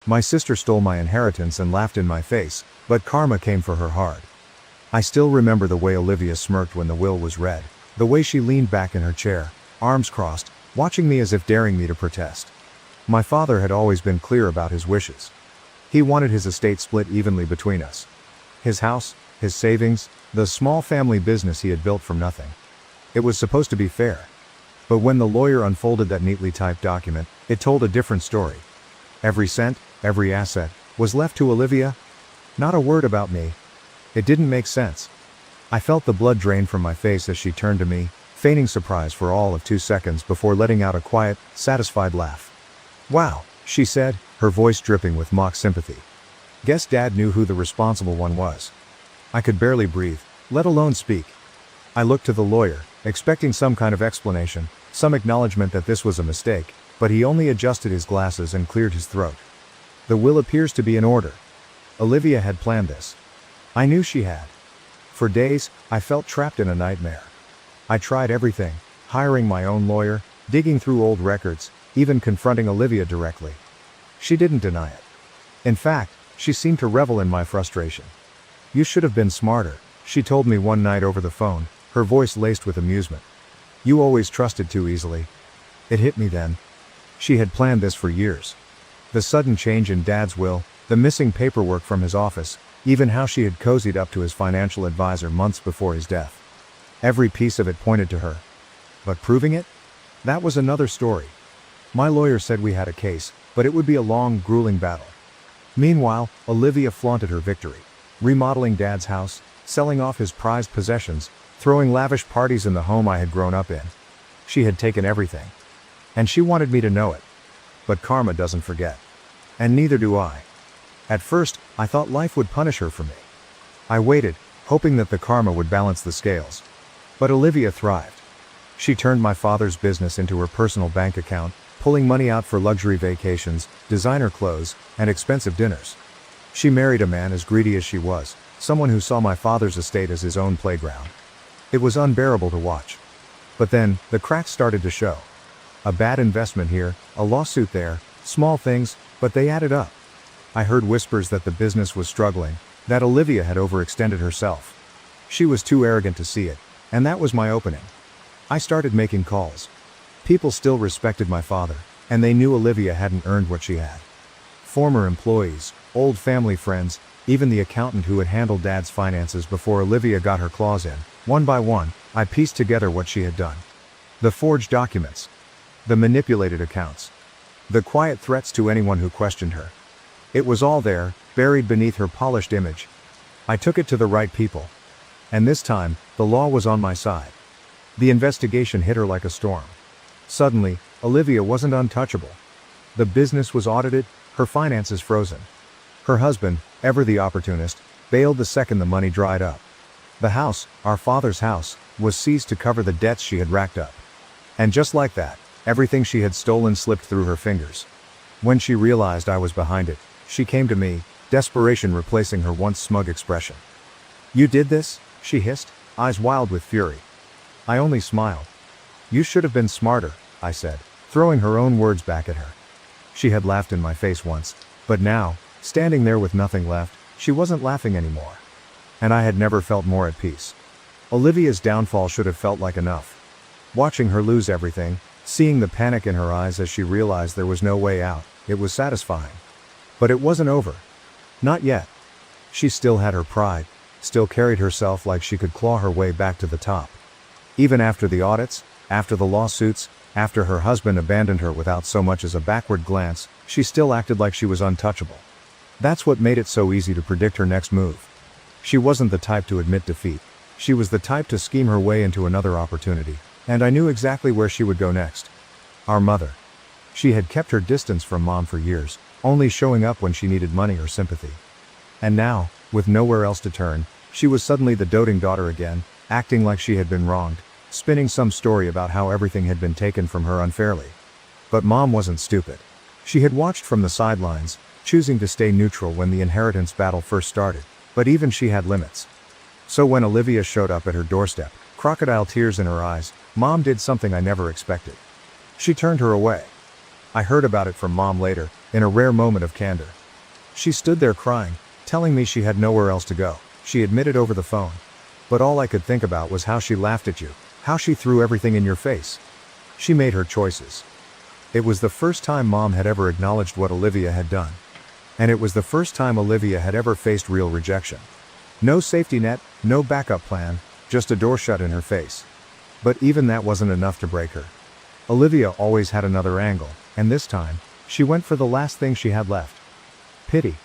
My sister stole my inheritance and laughed in my face, but karma came for her hard. I still remember the way Olivia smirked when the will was read, the way she leaned back in her chair, arms crossed, watching me as if daring me to protest. My father had always been clear about his wishes. He wanted his estate split evenly between us. His house, his savings, the small family business he had built from nothing. It was supposed to be fair. But when the lawyer unfolded that neatly typed document, it told a different story. Every cent, every asset, was left to Olivia. Not a word about me. It didn't make sense. I felt the blood drain from my face as she turned to me, feigning surprise for all of 2 seconds before letting out a quiet, satisfied laugh. "Wow," she said, her voice dripping with mock sympathy. "Guess Dad knew who the responsible one was." I could barely breathe, let alone speak. I looked to the lawyer, expecting some kind of explanation, some acknowledgement that this was a mistake, but he only adjusted his glasses and cleared his throat. "The will appears to be in order. Olivia had planned this." I knew she had. For days, I felt trapped in a nightmare. I tried everything, hiring my own lawyer, digging through old records, even confronting Olivia directly. She didn't deny it. In fact, she seemed to revel in my frustration. "You should have been smarter," she told me one night over the phone, her voice laced with amusement. "You always trusted too easily." It hit me then. She had planned this for years. The sudden change in Dad's will, the missing paperwork from his office, even how she had cozied up to his financial advisor months before his death. Every piece of it pointed to her. But proving it? That was another story. My lawyer said we had a case, but it would be a long, grueling battle. Meanwhile, Olivia flaunted her victory. Remodeling Dad's house, selling off his prized possessions, throwing lavish parties in the home I had grown up in. She had taken everything. And she wanted me to know it. But karma doesn't forget. And neither do I. At first, I thought life would punish her for me. I waited, hoping that the karma would balance the scales. But Olivia thrived. She turned my father's business into her personal bank account, pulling money out for luxury vacations, designer clothes, and expensive dinners. She married a man as greedy as she was, someone who saw my father's estate as his own playground. It was unbearable to watch. But then, the cracks started to show. A bad investment here, a lawsuit there, small things, but they added up. I heard whispers that the business was struggling, that Olivia had overextended herself. She was too arrogant to see it, and that was my opening. I started making calls. People still respected my father, and they knew Olivia hadn't earned what she had. Former employees, old family friends, even the accountant who had handled Dad's finances before Olivia got her claws in. One by one, I pieced together what she had done. The forged documents. The manipulated accounts. The quiet threats to anyone who questioned her. It was all there, buried beneath her polished image. I took it to the right people. And this time, the law was on my side. The investigation hit her like a storm. Suddenly, Olivia wasn't untouchable. The business was audited, her finances frozen. Her husband, ever the opportunist, bailed the second the money dried up. The house, our father's house, was seized to cover the debts she had racked up. And just like that, everything she had stolen slipped through her fingers. When she realized I was behind it, she came to me, desperation replacing her once smug expression. "You did this?" she hissed, eyes wild with fury. I only smiled. "You should have been smarter," I said, throwing her own words back at her. She had laughed in my face once, but now, standing there with nothing left, she wasn't laughing anymore. And I had never felt more at peace. Olivia's downfall should have felt like enough. Watching her lose everything, seeing the panic in her eyes as she realized there was no way out, it was satisfying. But it wasn't over. Not yet. She still had her pride, still carried herself like she could claw her way back to the top. Even after the audits, after the lawsuits, after her husband abandoned her without so much as a backward glance, she still acted like she was untouchable. That's what made it so easy to predict her next move. She wasn't the type to admit defeat. She was the type to scheme her way into another opportunity, and I knew exactly where she would go next. Our mother. She had kept her distance from Mom for years, only showing up when she needed money or sympathy. And now, with nowhere else to turn, she was suddenly the doting daughter again, acting like she had been wronged, spinning some story about how everything had been taken from her unfairly. But Mom wasn't stupid. She had watched from the sidelines, choosing to stay neutral when the inheritance battle first started, but even she had limits. So when Olivia showed up at her doorstep, crocodile tears in her eyes, Mom did something I never expected. She turned her away. I heard about it from Mom later, in a rare moment of candor. She stood there crying, telling me she had nowhere else to go. She admitted over the phone. But all I could think about was how she laughed at you, how she threw everything in your face. She made her choices. It was the first time Mom had ever acknowledged what Olivia had done. And it was the first time Olivia had ever faced real rejection. No safety net, no backup plan, just a door shut in her face. But even that wasn't enough to break her. Olivia always had another angle, and this time, she went for the last thing she had left. Pity.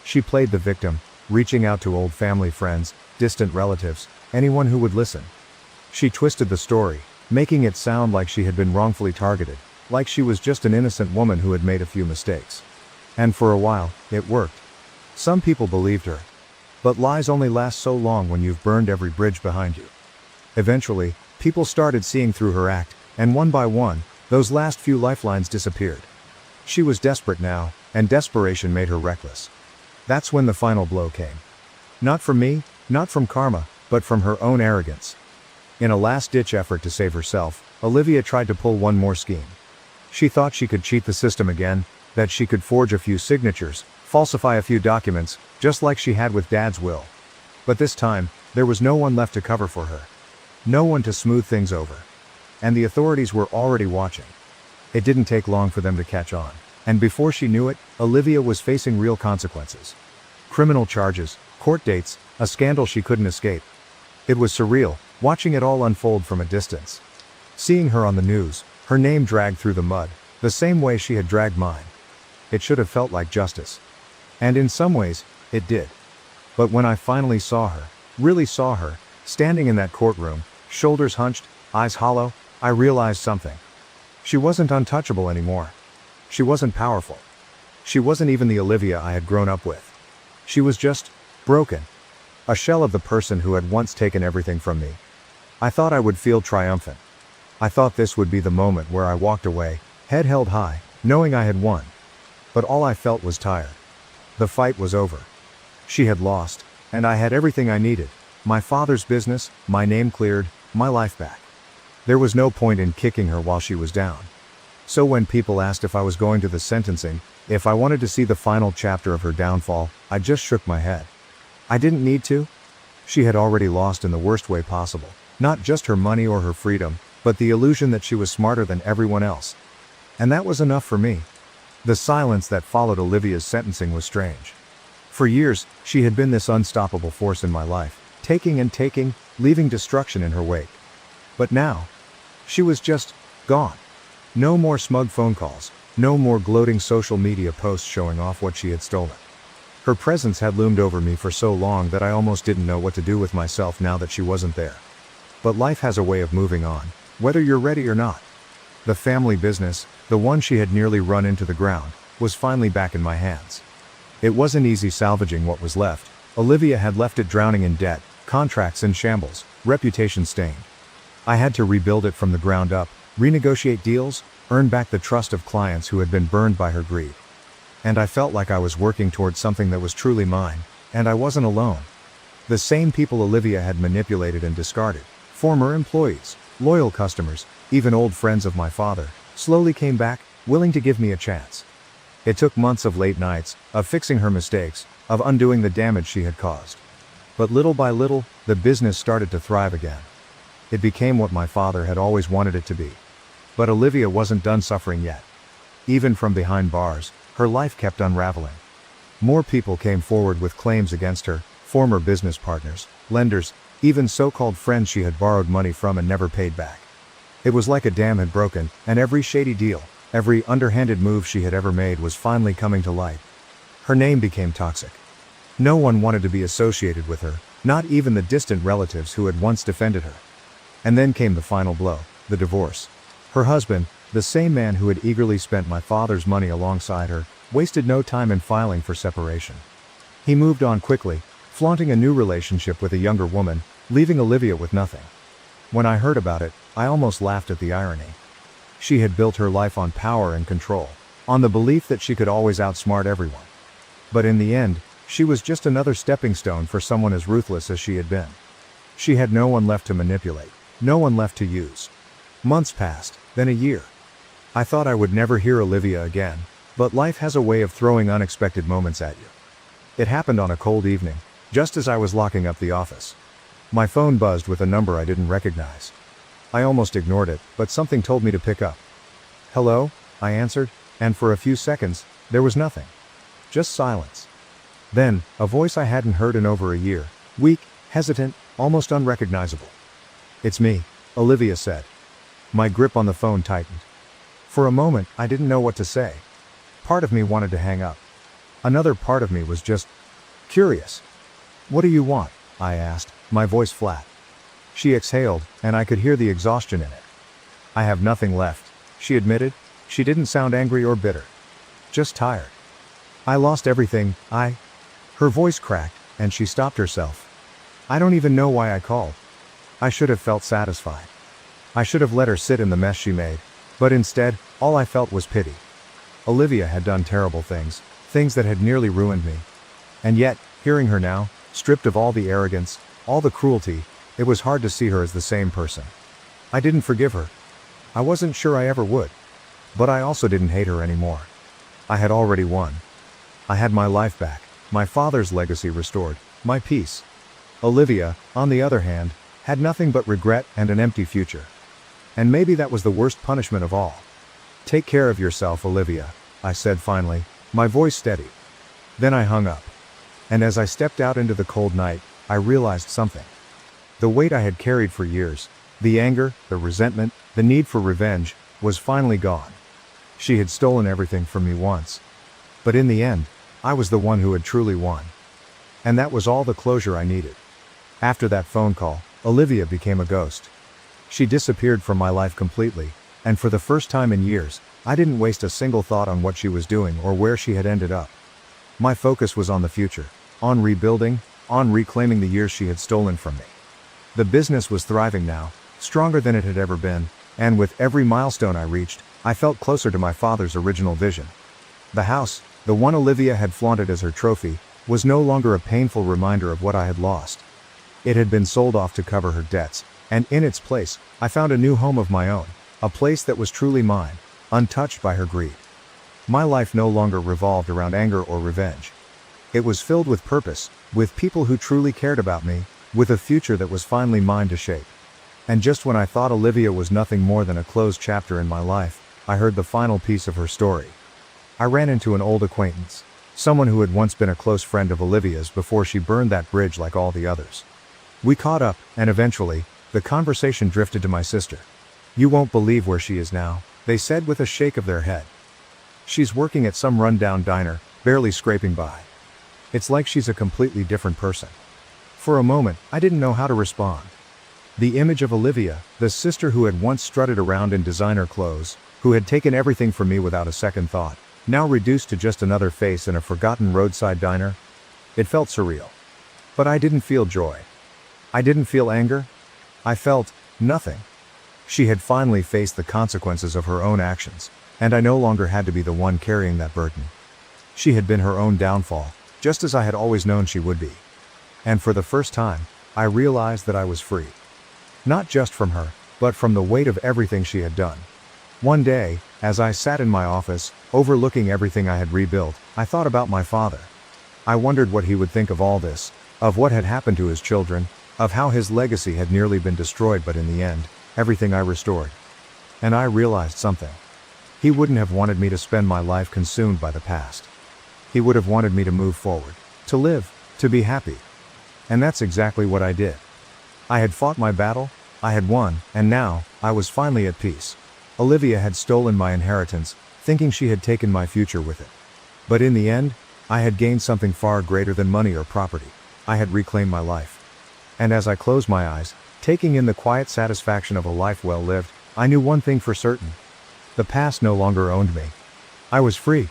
She played the victim, reaching out to old family friends, distant relatives, anyone who would listen. She twisted the story, making it sound like she had been wrongfully targeted, like she was just an innocent woman who had made a few mistakes. And for a while, it worked. Some people believed her. But lies only last so long when you've burned every bridge behind you. Eventually, people started seeing through her act, and one by one, those last few lifelines disappeared. She was desperate now, and desperation made her reckless. That's when the final blow came. Not from me, not from karma, but from her own arrogance. In a last-ditch effort to save herself, Olivia tried to pull one more scheme. She thought she could cheat the system again, that she could forge a few signatures, falsify a few documents, just like she had with Dad's will. But this time, there was no one left to cover for her. No one to smooth things over. And the authorities were already watching. It didn't take long for them to catch on. And before she knew it, Olivia was facing real consequences. Criminal charges, court dates, a scandal she couldn't escape. It was surreal, watching it all unfold from a distance. Seeing her on the news, her name dragged through the mud, the same way she had dragged mine. It should have felt like justice. And in some ways, it did. But when I finally saw her, really saw her, standing in that courtroom, shoulders hunched, eyes hollow, I realized something. She wasn't untouchable anymore. She wasn't powerful. She wasn't even the Olivia I had grown up with. She was just broken. A shell of the person who had once taken everything from me. I thought I would feel triumphant. I thought this would be the moment where I walked away, head held high, knowing I had won. But all I felt was tired. The fight was over. She had lost, and I had everything I needed. My father's business, my name cleared, my life back. There was no point in kicking her while she was down. So when people asked if I was going to the sentencing, if I wanted to see the final chapter of her downfall, I just shook my head. I didn't need to. She had already lost in the worst way possible. Not just her money or her freedom, but the illusion that she was smarter than everyone else. And that was enough for me. The silence that followed Olivia's sentencing was strange. For years, she had been this unstoppable force in my life, taking and taking, leaving destruction in her wake. But now, she was just gone. No more smug phone calls, no more gloating social media posts showing off what she had stolen. Her presence had loomed over me for so long that I almost didn't know what to do with myself now that she wasn't there. But life has a way of moving on, whether you're ready or not. The family business, the one she had nearly run into the ground, was finally back in my hands. It wasn't easy salvaging what was left. Olivia had left it drowning in debt, contracts in shambles, reputation stained. I had to rebuild it from the ground up, renegotiate deals, earn back the trust of clients who had been burned by her greed. And I felt like I was working towards something that was truly mine, and I wasn't alone. The same people Olivia had manipulated and discarded, former employees, loyal customers, even old friends of my father, slowly came back, willing to give me a chance. It took months of late nights, of fixing her mistakes, of undoing the damage she had caused. But little by little, the business started to thrive again. It became what my father had always wanted it to be. But Olivia wasn't done suffering yet. Even from behind bars, her life kept unraveling. More people came forward with claims against her, former business partners, lenders, even so-called friends she had borrowed money from and never paid back. It was like a dam had broken, and every shady deal, every underhanded move she had ever made was finally coming to light. Her name became toxic. No one wanted to be associated with her, not even the distant relatives who had once defended her. And then came the final blow, the divorce. Her husband, the same man who had eagerly spent my father's money alongside her, wasted no time in filing for separation. He moved on quickly, flaunting a new relationship with a younger woman, leaving Olivia with nothing. When I heard about it, I almost laughed at the irony. She had built her life on power and control, on the belief that she could always outsmart everyone. But in the end, she was just another stepping stone for someone as ruthless as she had been. She had no one left to manipulate, no one left to use. Months passed, then a year. I thought I would never hear Olivia again, But life has a way of throwing unexpected moments at you. It happened on a cold evening, just as I was locking up the office. My phone buzzed with a number I didn't recognize. I almost ignored it, but something told me to pick up. "Hello?" I answered, and for a few seconds, there was nothing. Just silence. Then, a voice I hadn't heard in over a year, weak, hesitant, almost unrecognizable. "It's me," Olivia said. My grip on the phone tightened. For a moment, I didn't know what to say. Part of me wanted to hang up. Another part of me was just curious. "What do you want?" I asked, my voice flat. She exhaled, and I could hear the exhaustion in it. "I have nothing left," she admitted. She didn't sound angry or bitter. Just tired. "I lost everything, Her voice cracked, and she stopped herself. I don't even know why I called. I should have felt satisfied. I should have let her sit in the mess she made, but instead, all I felt was pity. Olivia had done terrible things, things that had nearly ruined me. And yet, hearing her now, stripped of all the arrogance, all the cruelty, it was hard to see her as the same person. I didn't forgive her. I wasn't sure I ever would. But I also didn't hate her anymore. I had already won. I had my life back, my father's legacy restored, my peace. Olivia, on the other hand, had nothing but regret and an empty future. And maybe that was the worst punishment of all. "Take care of yourself, Olivia," I said finally, my voice steady. Then I hung up. And as I stepped out into the cold night, I realized something. The weight I had carried for years, the anger, the resentment, the need for revenge, was finally gone. She had stolen everything from me once. But in the end, I was the one who had truly won. And that was all the closure I needed. After that phone call, Olivia became a ghost. She disappeared from my life completely, and for the first time in years, I didn't waste a single thought on what she was doing or where she had ended up. My focus was on the future, on rebuilding, on reclaiming the years she had stolen from me. The business was thriving now, stronger than it had ever been, and with every milestone I reached, I felt closer to my father's original vision. The house, the one Olivia had flaunted as her trophy, was no longer a painful reminder of what I had lost. It had been sold off to cover her debts, and in its place, I found a new home of my own, a place that was truly mine, untouched by her greed. My life no longer revolved around anger or revenge. It was filled with purpose, with people who truly cared about me, with a future that was finally mine to shape. And just when I thought Olivia was nothing more than a closed chapter in my life, I heard the final piece of her story. I ran into an old acquaintance, someone who had once been a close friend of Olivia's before she burned that bridge like all the others. We caught up, and eventually, the conversation drifted to my sister. "You won't believe where she is now," they said with a shake of their head. "She's working at some rundown diner, barely scraping by. It's like she's a completely different person." For a moment, I didn't know how to respond. The image of Olivia, the sister who had once strutted around in designer clothes, who had taken everything from me without a second thought, now reduced to just another face in a forgotten roadside diner. It felt surreal. But I didn't feel joy. I didn't feel anger. I felt nothing. She had finally faced the consequences of her own actions, and I no longer had to be the one carrying that burden. She had been her own downfall, just as I had always known she would be. And for the first time, I realized that I was free. Not just from her, but from the weight of everything she had done. One day, as I sat in my office, overlooking everything I had rebuilt, I thought about my father. I wondered what he would think of all this, of what had happened to his children, of how his legacy had nearly been destroyed, but in the end, everything I restored. And I realized something. He wouldn't have wanted me to spend my life consumed by the past. He would have wanted me to move forward, to live, to be happy. And that's exactly what I did. I had fought my battle, I had won, and now, I was finally at peace. Olivia had stolen my inheritance, thinking she had taken my future with it. But in the end, I had gained something far greater than money or property. I had reclaimed my life. And as I closed my eyes, taking in the quiet satisfaction of a life well lived, I knew one thing for certain. The past no longer owned me. I was free.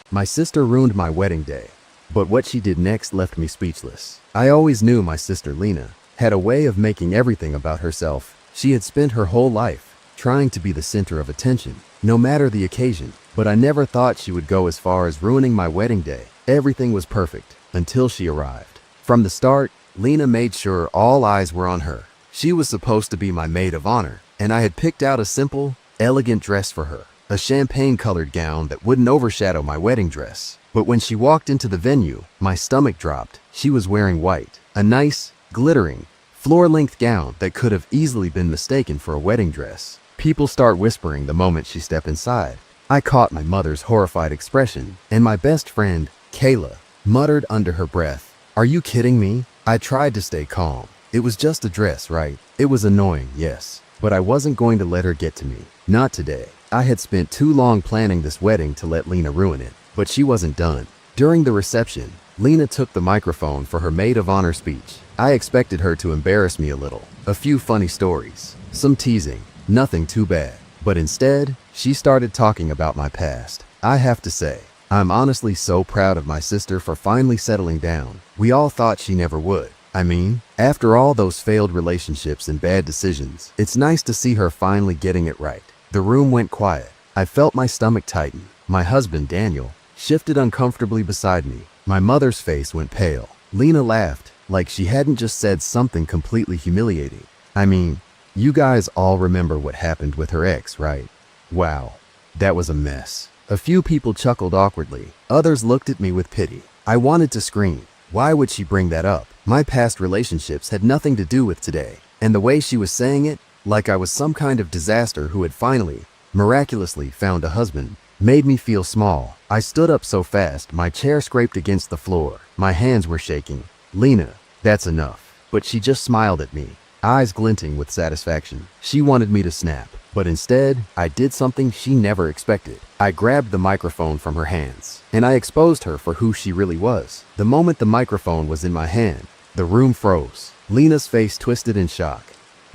My sister ruined my wedding day, but what she did next left me speechless. I always knew my sister Lena had a way of making everything about herself. She had spent her whole life trying to be the center of attention, no matter the occasion, but I never thought she would go as far as ruining my wedding day. Everything was perfect until she arrived. From the start, Lena made sure all eyes were on her. She was supposed to be my maid of honor, and I had picked out a simple, elegant dress for her, a champagne-colored gown that wouldn't overshadow my wedding dress. But when she walked into the venue, my stomach dropped. She was wearing white, a nice, glittering, floor-length gown that could have easily been mistaken for a wedding dress. People start whispering the moment she stepped inside. I caught my mother's horrified expression, and my best friend, Kayla, muttered under her breath, "Are you kidding me?" I tried to stay calm. It was just a dress, right? It was annoying, yes, but I wasn't going to let her get to me. Not today. I had spent too long planning this wedding to let Lena ruin it, but she wasn't done. During the reception, Lena took the microphone for her maid of honor speech. I expected her to embarrass me a little, a few funny stories, some teasing, nothing too bad. But instead, she started talking about my past. I have to say, I'm honestly so proud of my sister for finally settling down. We all thought she never would. I mean, after all those failed relationships and bad decisions, it's nice to see her finally getting it right. The room went quiet. I felt my stomach tighten. My husband, Daniel, shifted uncomfortably beside me. My mother's face went pale. Lena laughed, like she hadn't just said something completely humiliating. I mean, you guys all remember what happened with her ex, right? Wow, that was a mess. A few people chuckled awkwardly. Others looked at me with pity. I wanted to scream. Why would she bring that up? My past relationships had nothing to do with today. And the way she was saying it, like I was some kind of disaster who had finally, miraculously found a husband, made me feel small. I stood up so fast, my chair scraped against the floor. My hands were shaking. Lena, that's enough. But she just smiled at me, eyes glinting with satisfaction. She wanted me to snap, but instead, I did something she never expected. I grabbed the microphone from her hands, and I exposed her for who she really was. The moment the microphone was in my hand, the room froze. Lena's face twisted in shock,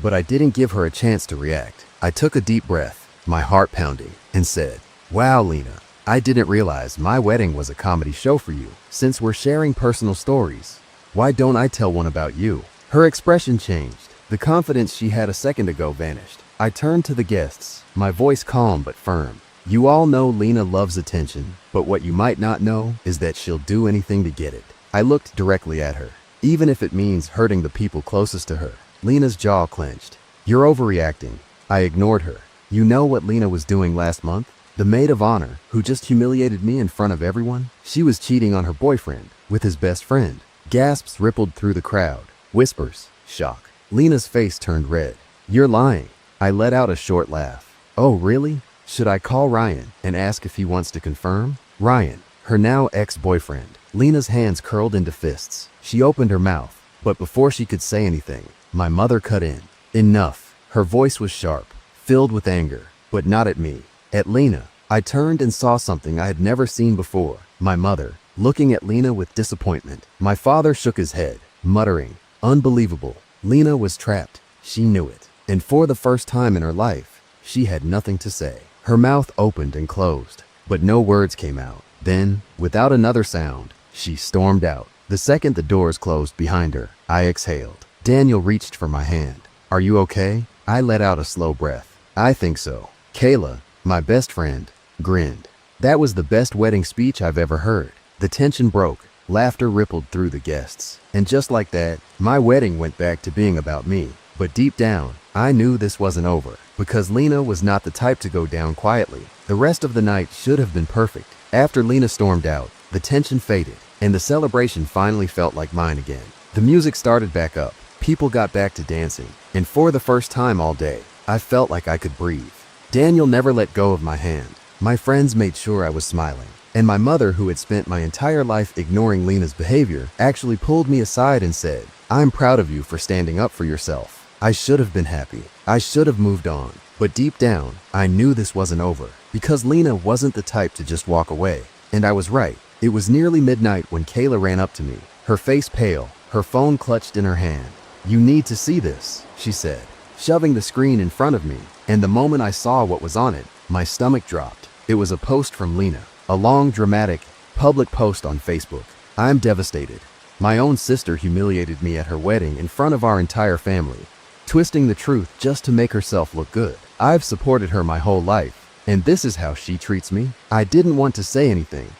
but I didn't give her a chance to react. I took a deep breath, my heart pounding, and said, "Wow, Lena, I didn't realize my wedding was a comedy show for you. Since we're sharing personal stories, why don't I tell one about you?" Her expression changed. The confidence she had a second ago vanished. I turned to the guests, my voice calm but firm. "You all know Lena loves attention, but what you might not know is that she'll do anything to get it." I looked directly at her, even if it means hurting the people closest to her. Lena's jaw clenched. "You're overreacting." I ignored her. "You know what Lena was doing last month? The maid of honor, who just humiliated me in front of everyone? She was cheating on her boyfriend with his best friend." Gasps rippled through the crowd. Whispers. Shock. Lena's face turned red. "You're lying." I let out a short laugh. "Oh, really? Should I call Ryan and ask if he wants to confirm?" Ryan, her now ex-boyfriend. Lena's hands curled into fists. She opened her mouth, but before she could say anything, my mother cut in. "Enough." Her voice was sharp, filled with anger, but not at me. At Lena. I turned and saw something I had never seen before. My mother, looking at Lena with disappointment. My father shook his head, muttering, "Unbelievable." Lena was trapped. She knew it. And for the first time in her life, she had nothing to say. Her mouth opened and closed, but no words came out. Then, without another sound, she stormed out. The second the doors closed behind her, I exhaled. Daniel reached for my hand. "Are you okay?" I let out a slow breath. "I think so." Kayla, my best friend, grinned. That was the best wedding speech I've ever heard. The tension broke. Laughter rippled through the guests. And just like that, my wedding went back to being about me. But deep down, I knew this wasn't over, because Lena was not the type to go down quietly. The rest of the night should have been perfect. After Lena stormed out, the tension faded, and the celebration finally felt like mine again. The music started back up. People got back to dancing, and for the first time all day, I felt like I could breathe. Daniel never let go of my hand. My friends made sure I was smiling. And my mother, who had spent my entire life ignoring Lena's behavior, actually pulled me aside and said, "I'm proud of you for standing up for yourself." I should have been happy. I should have moved on. But deep down, I knew this wasn't over, because Lena wasn't the type to just walk away. And I was right. It was nearly midnight when Kayla ran up to me, her face pale, her phone clutched in her hand. "You need to see this," she said, shoving the screen in front of me. And the moment I saw what was on it, my stomach dropped. It was a post from Lena. A long, dramatic, public post on Facebook. "I'm devastated. My own sister humiliated me at her wedding in front of our entire family, twisting the truth just to make herself look good. I've supported her my whole life, and this is how she treats me." I didn't want to say anything,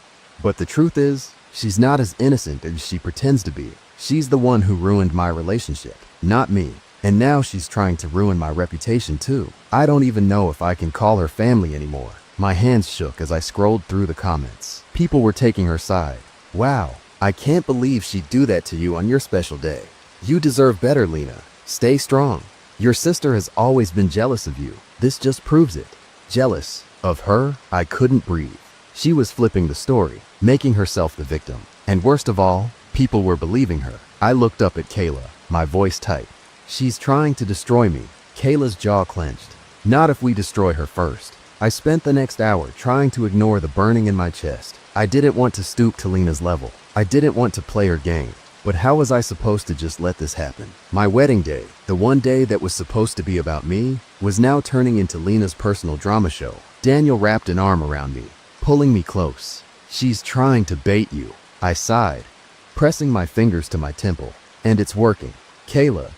but the truth is, she's not as innocent as she pretends to be. She's the one who ruined my relationship, not me. And now she's trying to ruin my reputation too. I don't even know if I can call her family anymore. My hands shook as I scrolled through the comments. People were taking her side. Wow, I can't believe she'd do that to you on your special day. You deserve better, Lena. Stay strong. Your sister has always been jealous of you. This just proves it. Jealous of her? I couldn't breathe. She was flipping the story, making herself the victim. And worst of all, people were believing her. I looked up at Kayla, my voice tight. She's trying to destroy me. Kayla's jaw clenched. Not if we destroy her first. I spent the next hour trying to ignore the burning in my chest. I didn't want to stoop to Lena's level. I didn't want to play her game. But how was I supposed to just let this happen? My wedding day, the one day that was supposed to be about me, was now turning into Lena's personal drama show. Daniel wrapped an arm around me, pulling me close. She's trying to bait you. I sighed, pressing my fingers to my temple. And it's working. Kayla,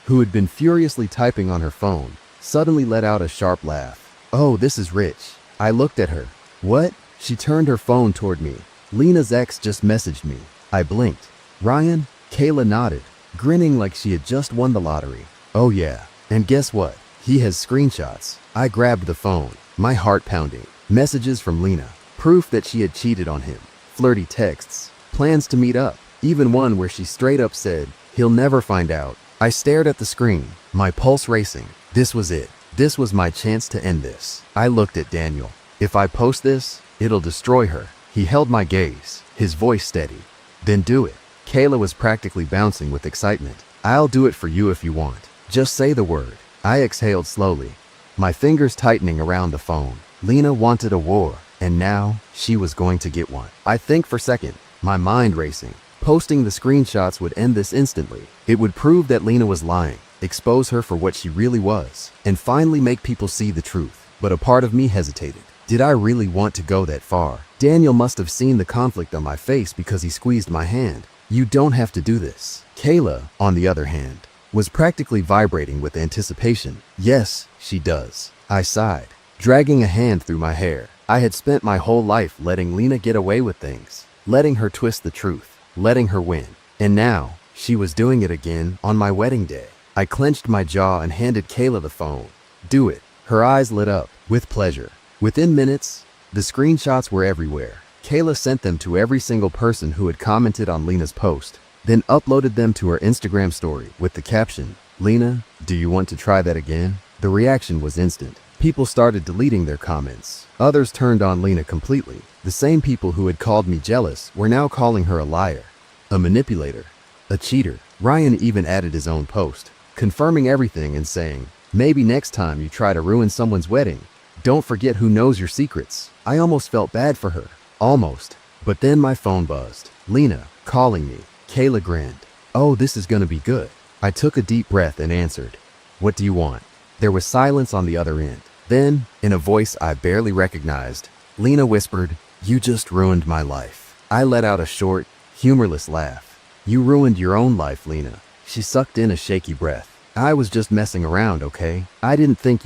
who had been furiously typing on her phone, suddenly let out a sharp laugh. Oh, this is rich. I looked at her. What? She turned her phone toward me. Lena's ex just messaged me. I blinked. Ryan? Kayla nodded, grinning like she had just won the lottery. Oh yeah, and guess what? He has screenshots. I grabbed the phone, my heart pounding. Messages from Lena, proof that she had cheated on him. Flirty texts, plans to meet up, even one where she straight up said, he'll never find out. I stared at the screen, my pulse racing. This was it. This was my chance to end this. I looked at Daniel. If I post this, it'll destroy her. He held my gaze, his voice steady. Then do it. Kayla was practically bouncing with excitement. I'll do it for you if you want. Just say the word. I exhaled slowly, my fingers tightening around the phone. Lena wanted a war, and now she was going to get one. I think for a second, my mind racing. Posting the screenshots would end this instantly. It would prove that Lena was lying, expose her for what she really was, and finally make people see the truth. But a part of me hesitated. Did I really want to go that far? Daniel must have seen the conflict on my face because he squeezed my hand. You don't have to do this. Kayla, on the other hand, was practically vibrating with anticipation. Yes, she does. I sighed, dragging a hand through my hair. I had spent my whole life letting Lena get away with things, letting her twist the truth, letting her win. And now, she was doing it again on my wedding day. I clenched my jaw and handed Kayla the phone. Do it. Her eyes lit up with pleasure. Within minutes, the screenshots were everywhere. Kayla sent them to every single person who had commented on Lena's post, then uploaded them to her Instagram story with the caption, Lena, do you want to try that again? The reaction was instant. People started deleting their comments. Others turned on Lena completely. The same people who had called me jealous were now calling her a liar, a manipulator, a cheater. Ryan even added his own post, confirming everything and saying, maybe next time you try to ruin someone's wedding, don't forget who knows your secrets. I almost felt bad for her. Almost. But then my phone buzzed. Lena, calling me. Kayla grinned. Oh, this is gonna be good. I took a deep breath and answered. What do you want? There was silence on the other end. Then, in a voice I barely recognized, Lena whispered, you just ruined my life. I let out a short, humorless laugh. You ruined your own life, Lena. She sucked in a shaky breath. I was just messing around, okay? I didn't think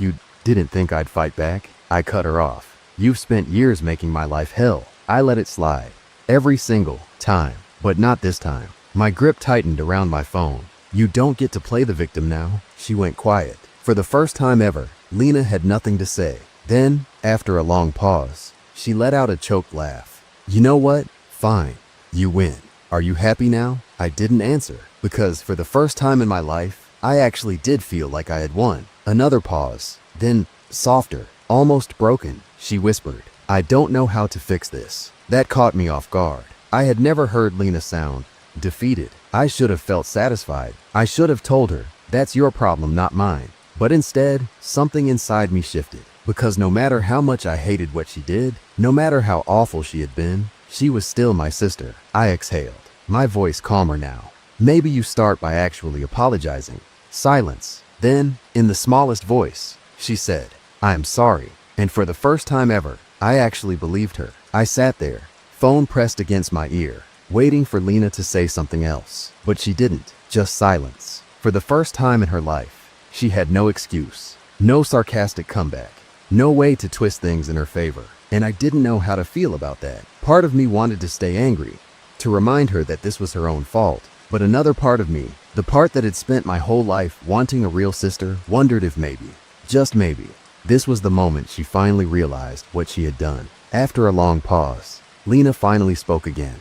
I'd fight back. I cut her off. You've spent years making my life hell. I let it slide. Every single time. But not this time. My grip tightened around my phone. You don't get to play the victim now. She went quiet. For the first time ever, Lena had nothing to say. Then, after a long pause, she let out a choked laugh. You know what? Fine. You win. Are you happy now? I didn't answer, because for the first time in my life, I actually did feel like I had won. Another pause. Then, softer, almost broken, she whispered, I don't know how to fix this. That caught me off guard. I had never heard Lena sound defeated. I should have felt satisfied. I should have told her, that's your problem, not mine. But instead, something inside me shifted. Because no matter how much I hated what she did, no matter how awful she had been, she was still my sister. I exhaled, my voice calmer now. Maybe you start by actually apologizing. Silence. Then, in the smallest voice, she said, I am sorry. And for the first time ever, I actually believed her. I sat there, phone pressed against my ear, waiting for Lena to say something else. But she didn't, just silence. For the first time in her life, she had no excuse, no sarcastic comeback, no way to twist things in her favor. And I didn't know how to feel about that. Part of me wanted to stay angry, to remind her that this was her own fault. But another part of me, the part that had spent my whole life wanting a real sister, wondered if maybe, just maybe, This was the moment she finally realized what she had done. After a long pause, Lena finally spoke again.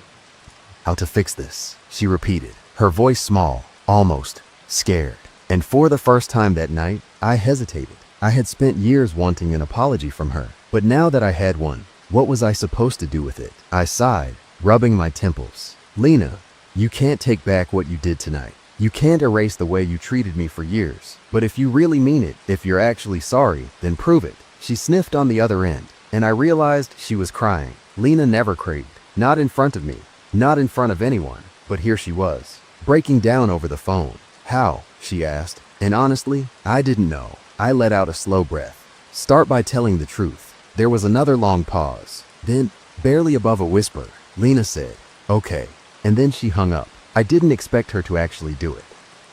"How to fix this?" she repeated, her voice small, almost scared. And for the first time that night, I hesitated. I had spent years wanting an apology from her, but now that I had one, what was I supposed to do with it? I sighed, rubbing my temples. "Lena, you can't take back what you did tonight. You can't erase the way you treated me for years. But if you really mean it, if you're actually sorry, then prove it." She sniffed on the other end, and I realized she was crying. Lena never cried, not in front of me, not in front of anyone, but here she was, breaking down over the phone. "How?" she asked, and honestly, I didn't know. I let out a slow breath. "Start by telling the truth." There was another long pause. Then, barely above a whisper, Lena said, "Okay." And then she hung up. I didn't expect her to actually do it,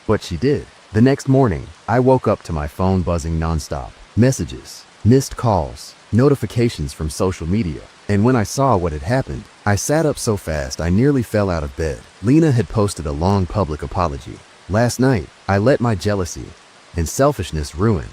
but she did. The next morning, I woke up to my phone buzzing nonstop. Messages, missed calls, notifications from social media. And when I saw what had happened, I sat up so fast I nearly fell out of bed. Lena had posted a long public apology. Last night, I let my jealousy and selfishness ruin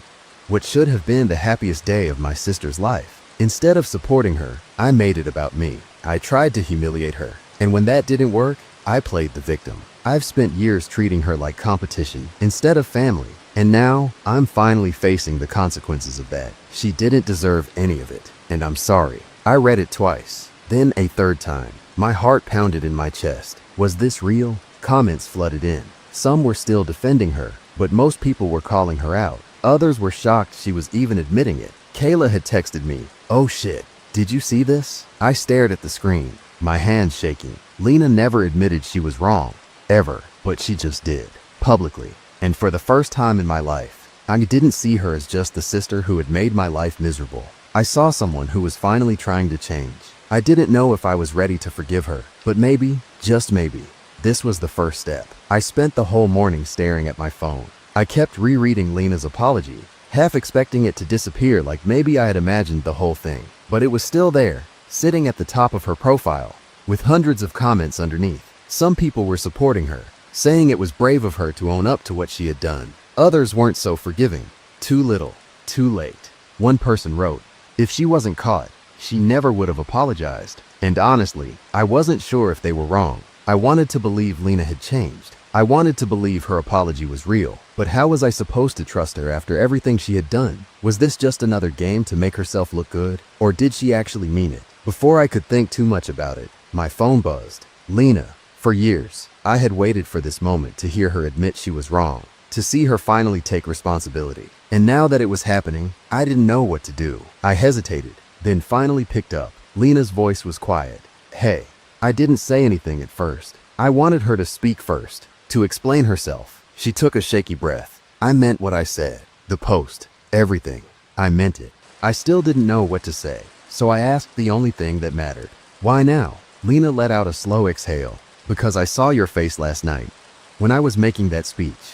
what should have been the happiest day of my sister's life. Instead of supporting her, I made it about me. I tried to humiliate her. And when that didn't work, I played the victim. I've spent years treating her like competition instead of family. And now, I'm finally facing the consequences of that. She didn't deserve any of it. And I'm sorry. I read it twice, then a third time. My heart pounded in my chest. Was this real? Comments flooded in. Some were still defending her, but most people were calling her out. Others were shocked she was even admitting it. Kayla had texted me, "Oh shit, did you see this?" I stared at the screen, my hands shaking. Lena never admitted she was wrong, ever, but she just did, publicly. And for the first time in my life, I didn't see her as just the sister who had made my life miserable. I saw someone who was finally trying to change. I didn't know if I was ready to forgive her, but maybe, just maybe, this was the first step. I spent the whole morning staring at my phone. I kept rereading Lena's apology, half expecting it to disappear like maybe I had imagined the whole thing. But it was still there, sitting at the top of her profile, with hundreds of comments underneath. Some people were supporting her, saying it was brave of her to own up to what she had done. Others weren't so forgiving. "Too little, too late." One person wrote, "If she wasn't caught, she never would have apologized." And honestly, I wasn't sure if they were wrong. I wanted to believe Lena had changed. I wanted to believe her apology was real. But how was I supposed to trust her after everything she had done? Was this just another game to make herself look good? Or did she actually mean it? Before I could think too much about it, my phone buzzed. Lena. For years, I had waited for this moment to hear her admit she was wrong, to see her finally take responsibility. And now that it was happening, I didn't know what to do. I hesitated, then finally picked up. Lena's voice was quiet. "Hey." I didn't say anything at first. I wanted her to speak first, to explain herself. She took a shaky breath. "I meant what I said. The post. Everything. I meant it." I still didn't know what to say, so I asked the only thing that mattered. "Why now?" Lena let out a slow exhale. "Because I saw your face last night, when I was making that speech.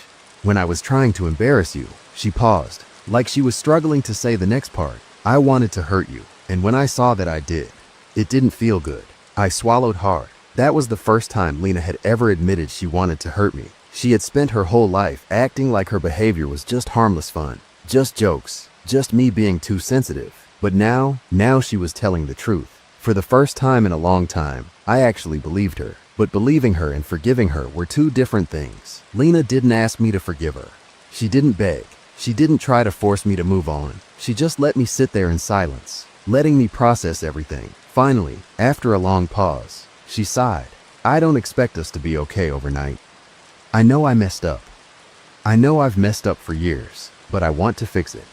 When I was trying to embarrass you." She paused, like she was struggling to say the next part. "I wanted to hurt you, and when I saw that I did, it didn't feel good." I swallowed hard. That was the first time Lena had ever admitted she wanted to hurt me. She had spent her whole life acting like her behavior was just harmless fun, just jokes, just me being too sensitive. But now she was telling the truth. For the first time in a long time, I actually believed her. But believing her and forgiving her were two different things. Lena didn't ask me to forgive her. She didn't beg. She didn't try to force me to move on. She just let me sit there in silence, letting me process everything. Finally, after a long pause, she sighed. "I don't expect us to be okay overnight. I know I messed up. I know I've messed up for years, but I want to fix it.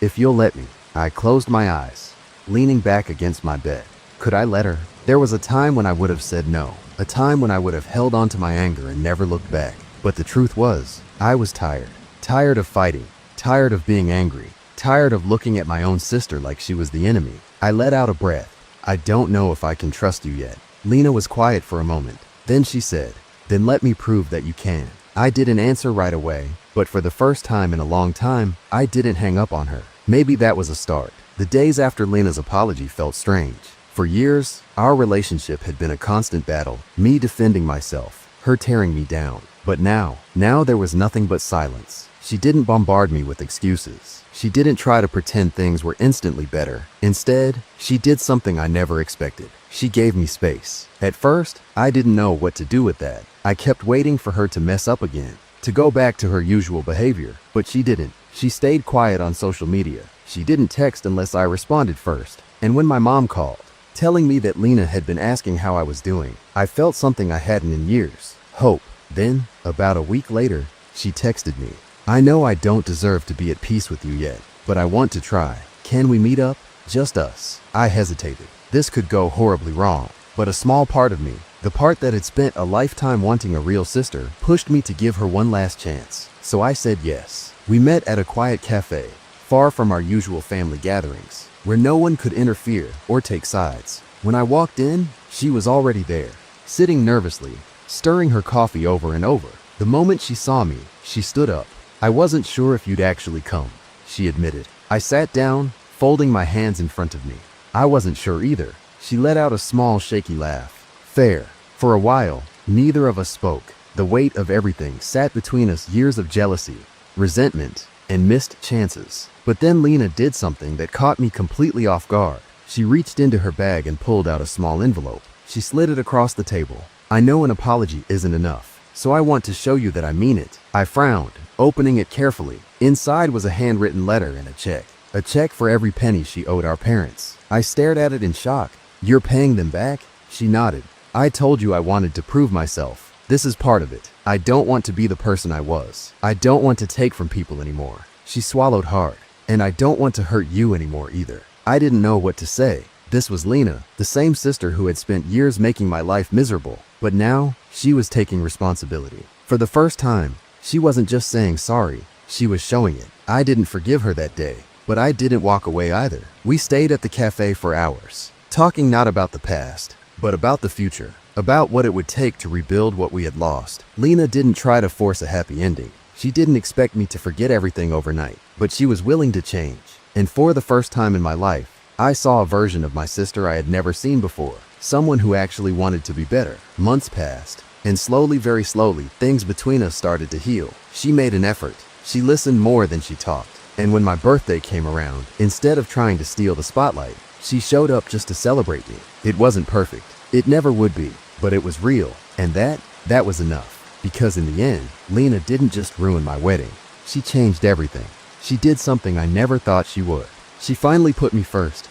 If you'll let me." I closed my eyes, leaning back against my bed. Could I let her? There was a time when I would have said no, a time when I would have held on to my anger and never looked back. But the truth was, I was tired. Tired of fighting, tired of being angry, tired of looking at my own sister like she was the enemy. I let out a breath. "I don't know if I can trust you yet." Lena was quiet for a moment. Then she said, "Then let me prove that you can." I didn't answer right away, but for the first time in a long time, I didn't hang up on her. Maybe that was a start. The days after Lena's apology felt strange. For years, our relationship had been a constant battle, me defending myself, her tearing me down. But now there was nothing but silence. She didn't bombard me with excuses. She didn't try to pretend things were instantly better. Instead, she did something I never expected. She gave me space. At first, I didn't know what to do with that. I kept waiting for her to mess up again, to go back to her usual behavior, but she didn't. She stayed quiet on social media. She didn't text unless I responded first. And when my mom called, telling me that Lena had been asking how I was doing, I felt something I hadn't in years: hope. Then, about a week later, she texted me. "I know I don't deserve to be at peace with you yet, but I want to try. Can we meet up? Just us." I hesitated. This could go horribly wrong, but a small part of me, the part that had spent a lifetime wanting a real sister, pushed me to give her one last chance. So I said yes. We met at a quiet cafe, far from our usual family gatherings, where no one could interfere or take sides. When I walked in, she was already there, sitting nervously, stirring her coffee over and over. The moment she saw me, she stood up. "I wasn't sure if you'd actually come," she admitted. I sat down, folding my hands in front of me. "I wasn't sure either." She let out a small, shaky laugh. "Fair." For a while, neither of us spoke. The weight of everything sat between us: years of jealousy, resentment, and missed chances. But then Lena did something that caught me completely off guard. She reached into her bag and pulled out a small envelope. She slid it across the table. "I know an apology isn't enough, so I want to show you that I mean it." I frowned, opening it carefully. Inside was a handwritten letter and a check. A check for every penny she owed our parents. I stared at it in shock. "You're paying them back?" She nodded. "I told you I wanted to prove myself. This is part of it. I don't want to be the person I was. I don't want to take from people anymore." She swallowed hard. "And I don't want to hurt you anymore either." I didn't know what to say. This was Lena, the same sister who had spent years making my life miserable. But now, she was taking responsibility. For the first time, she wasn't just saying sorry, she was showing it. I didn't forgive her that day, but I didn't walk away either. We stayed at the cafe for hours, talking not about the past, but about the future, about what it would take to rebuild what we had lost. Lena didn't try to force a happy ending. She didn't expect me to forget everything overnight, but she was willing to change. And for the first time in my life, I saw a version of my sister I had never seen before. Someone who actually wanted to be better. Months passed, and slowly, very slowly, things between us started to heal. She made an effort. She listened more than she talked. And when my birthday came around, instead of trying to steal the spotlight, she showed up just to celebrate me. It wasn't perfect. It never would be, but it was real. And that was enough. Because in the end, Lena didn't just ruin my wedding. She changed everything. She did something I never thought she would. She finally put me first,